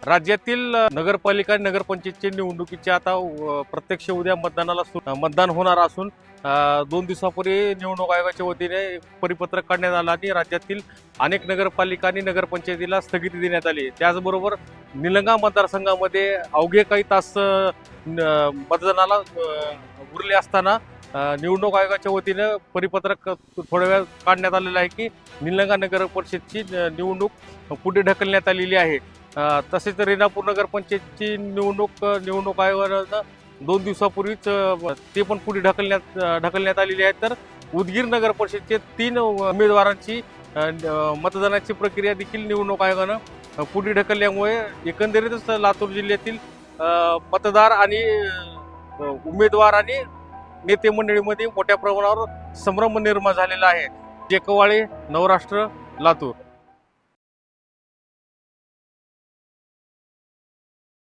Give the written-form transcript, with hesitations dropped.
राज्यातील नगरपालिका आणि नगरपंचायतच्या निवडणुकीचे आता प्रत्यक्ष उद्या मतदान होणार असून 2 दिवसापूर्वी निवडणूक आयोगाच्या वतीने परिपत्रक काढण्यात आलं आणि राज्यातील अनेक नगरपालिका आणि नगरपंचायतीला स्थगिती देण्यात आली। त्याचबरोबर निलंगा मतदारसंघामध्ये अवघे काही तास मतदानाला उरले असताना निवडणूक आयोगाच्या वतीने परिपत्रक थोड्या वेळ काढण्यात आलेलं आहे की निलंगा नगर परिषदची निवडणूक पुढे ढकलण्यात आलेली आहे। तसेच रेणापूर नगरपंचायतची निवडणूक आयोगानं 2 दिवसापूर्वीच ते पण पुढे ढकलण्यात आलेली आहे। तर उदगीर नगर परिषदचे 3 उमेदवारांची मतदानाची प्रक्रिया देखील निवडणूक आयोगानं पुढे ढकलल्यामुळे एकंदरीतच लातूर जिल्ह्यातील मतदार आणि उमेदवार आणि नेते मंडळीमध्ये मोठ्या प्रमाणावर संभ्रम निर्माण झालेला आहे। जेकवाळे, नवराष्ट्र, लातूर।